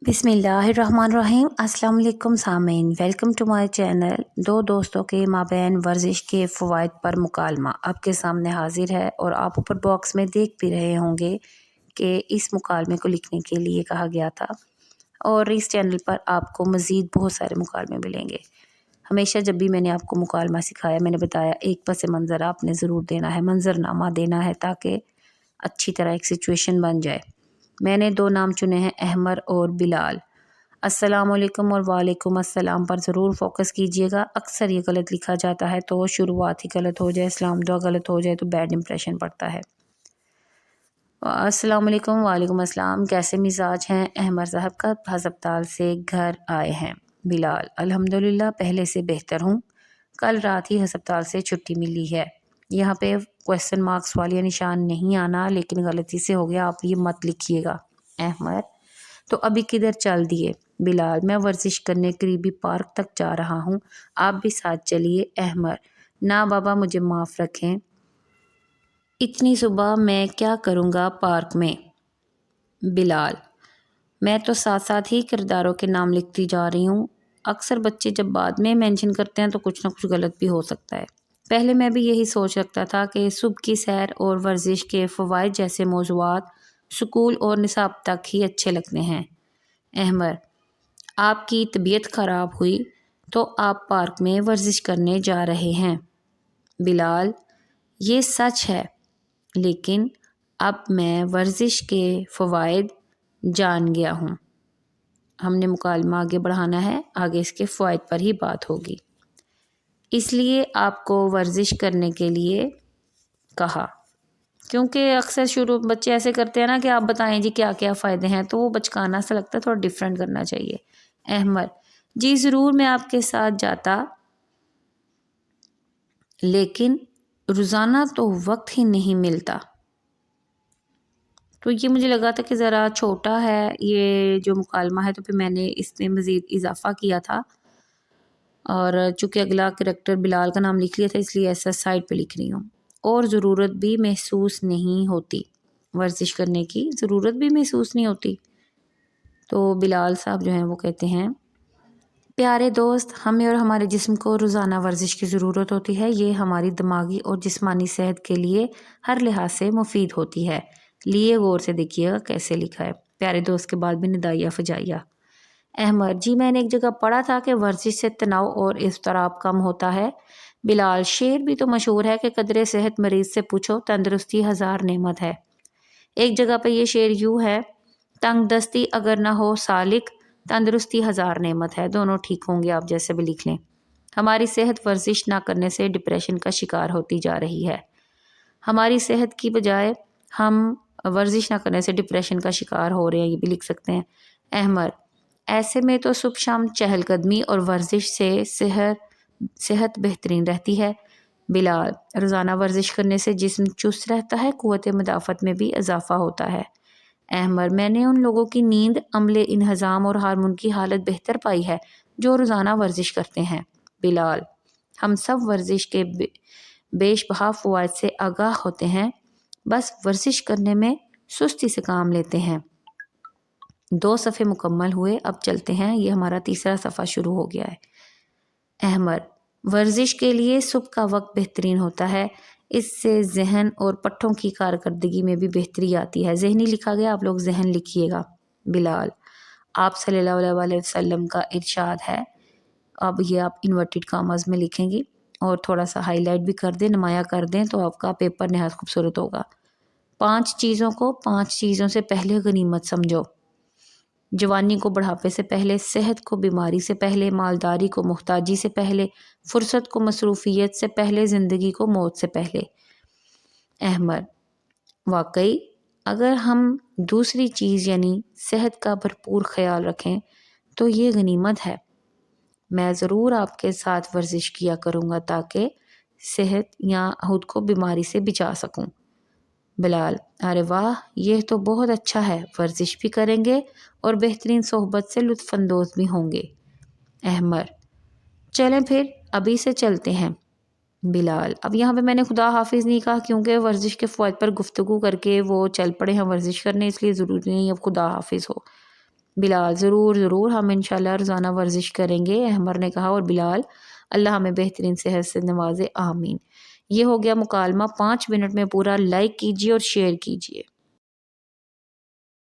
बिस्मिल्लाहिर्रहमानिर्रहीम। अस्सलाम वालेकुम सामीन, वेलकम टू माय चैनल। दो दोस्तों के माबैन वर्जिश के फ़वाइद पर मुकालमा आपके सामने हाजिर है और आप ऊपर बॉक्स में देख भी रहे होंगे कि इस मुकालमे को लिखने के लिए कहा गया था और इस चैनल पर आपको मज़ीद बहुत सारे मुकालमे मिलेंगे। हमेशा जब भी मैंने आपको मुकालमा सिखाया मैंने बताया एक पस मंज़र आपने ज़रूर देना है, मंजरनामा देना है ताकि अच्छी तरह एक सिचुएशन बन जाए। मैंने दो नाम चुने हैं, अहमर और बिलाल। अस्सलाम वालेकुम और वालेकुम अस्सलाम पर ज़रूर फोकस कीजिएगा। अक्सर ये गलत लिखा जाता है तो शुरुआत ही गलत हो जाए, सलाम दुआ गलत हो जाए तो बैड इंप्रेशन पड़ता है। अस्सलाम वालेकुम, वालेकुम अस्सलाम। कैसे मिजाज हैं? अहमर साहब का हस्पताल से घर आए हैं। बिलाल, अल्हम्दुलिल्लाह पहले से बेहतर हूँ। कल रात ही हस्पताल से छुट्टी मिली है। यहाँ पे क्वेश्चन मार्क्स वाले निशान नहीं आना, लेकिन गलती से हो गया, आप ये मत लिखिएगा। अहमर, तो अभी किधर चल दिए? बिलाल, मैं वर्जिश करने करीबी पार्क तक जा रहा हूँ, आप भी साथ चलिए। अहमर, ना बाबा मुझे माफ़ रखें, इतनी सुबह मैं क्या करूँगा पार्क में। बिलाल, मैं तो साथ साथ ही किरदारों के नाम लिखती जा रही हूँ। अक्सर बच्चे जब बाद में मेंशन करते हैं तो कुछ ना कुछ गलत भी हो सकता है। पहले मैं भी यही सोच रखता था कि सुबह की सैर और वर्जिश के फ़वाइद जैसे मौज़ूआत स्कूल और निसाब तक ही अच्छे लगते हैं। अहमर, आपकी तबीयत ख़राब हुई तो आप पार्क में वर्जिश करने जा रहे हैं। बिलाल, ये सच है, लेकिन अब मैं वर्जिश के फ़वाइद जान गया हूँ। हमने मुकालमा आगे बढ़ाना है, आगे इसके फ़वाइद पर ही बात होगी, इसलिए आपको वर्जिश करने के लिए कहा। क्योंकि अक्सर शुरू बच्चे ऐसे करते हैं ना कि आप बताएं जी क्या क्या फ़ायदे हैं, तो वो बचकाना सा लगता है, थोड़ा डिफरेंट करना चाहिए। अहमद, जी ज़रूर मैं आपके साथ जाता, लेकिन रोज़ाना तो वक्त ही नहीं मिलता। तो ये मुझे लगा था कि ज़रा छोटा है ये जो मुकालमा है, तो फिर मैंने इसमें मज़ीद इजाफ़ा किया था और चूँकि अगला करैक्टर बिलाल का नाम लिख लिया था इसलिए ऐसा साइड पे लिख रही हूँ। और ज़रूरत भी महसूस नहीं होती, वर्जिश करने की ज़रूरत भी महसूस नहीं होती। तो बिलाल साहब जो हैं वो कहते हैं, प्यारे दोस्त, हमें और हमारे जिस्म को रोज़ाना वर्जिश की ज़रूरत होती है। ये हमारी दिमागी और जिस्मानी सेहत के लिए हर लिहाज से मुफीद होती है। लिए गौर से देखिएगा कैसे लिखा है। प्यारे दोस्त के बाद भी निदाइया फजाइया। अहमद, जी मैंने एक जगह पढ़ा था कि वर्जिश से तनाव और इज़्तिराब कम होता है। बिलाल, शेर भी तो मशहूर है कि कदरे सेहत मरीज़ से पूछो, तंदुरुस्ती हज़ार नेमत है। एक जगह पे ये शेर यूँ है, तंग दस्ती अगर ना हो सालिक, तंदुरुस्ती हज़ार नेमत है। दोनों ठीक होंगे, आप जैसे भी लिख लें। हमारी सेहत वर्जिश ना करने से डिप्रेशन का शिकार होती जा रही है। हमारी सेहत की बजाय हम वर्जिश ना करने से डिप्रेशन का शिकार हो रहे हैं, ये भी लिख सकते हैं। अहमद, ऐसे में तो सुबह शाम चहलकदमी और वर्जिश से सेहत बेहतरीन रहती है। बिलाल, रोज़ाना वर्जिश करने से जिस्म चुस्त रहता है, क़ुव्वत मुदाफ़त में भी इजाफ़ा होता है। अहमद, मैंने उन लोगों की नींद, अमले इन्हज़ाम और हार्मोन की हालत बेहतर पाई है जो रोज़ाना वर्जिश करते हैं। बिलाल, हम सब वर्जिश के बेशबहा फ़वाइद से आगाह होते हैं, बस वर्जिश करने में सुस्ती से काम लेते हैं। 2 सफ़े मुकम्मल हुए, अब चलते हैं, ये हमारा तीसरा सफ़ा शुरू हो गया है। अहमद, वर्जिश के लिए सुबह का वक्त बेहतरीन होता है, इससे जहन और पट्ठों की कारकर्दगी में भी बेहतरी आती है। जहनी लिखा गया, आप लोग जहन लिखिएगा। बिलाल, आप सल्लल्लाहु अलैहि वसल्लम का इरशाद है, अब ये आप इन्वर्टेड कामाज़ में लिखेंगी और थोड़ा सा हाईलाइट भी कर दें, नुमाया कर दें, तो आपका पेपर नहायत खूबसूरत होगा। 5 चीज़ों को 5 चीज़ों से पहले गनीमत समझो। जवानी को बुढ़ापे से पहले, सेहत को बीमारी से पहले, मालदारी को मुहताजी से पहले, फुर्सत को मसरूफियत से पहले, ज़िंदगी को मौत से पहले। अहमद, वाकई अगर हम दूसरी चीज़ यानी सेहत का भरपूर ख्याल रखें तो ये गनीमत है। मैं ज़रूर आपके साथ वर्जिश किया करूँगा ताकि सेहत या खुद को बीमारी से बचा सकूँ। बिलाल, अरे वाह, ये तो बहुत अच्छा है, वर्जिश भी करेंगे और बेहतरीन सोहबत से लुत्फ़अंदोज़ भी होंगे। अहमद, चलें फिर अभी से चलते हैं। बिलाल, अब यहाँ पे मैंने खुदा हाफिज़ नहीं कहा क्योंकि वर्जिश के फ़वाइद पर गुफ्तगू करके वो चल पड़े हैं वर्जिश करने, इसलिए ज़रूरी नहीं अब खुदा हाफिज़ हो। بلال ضرور ضرور، ہم انشاءاللہ روزانہ ورزش کریں گے، عمر نے کہا، اور بلال اللہ ہمیں بہترین صحت سے نوازے، آمین۔ یہ ہو گیا مکالمہ 5 منٹ میں پورا، لائک کیجیے اور شیئر کیجیے۔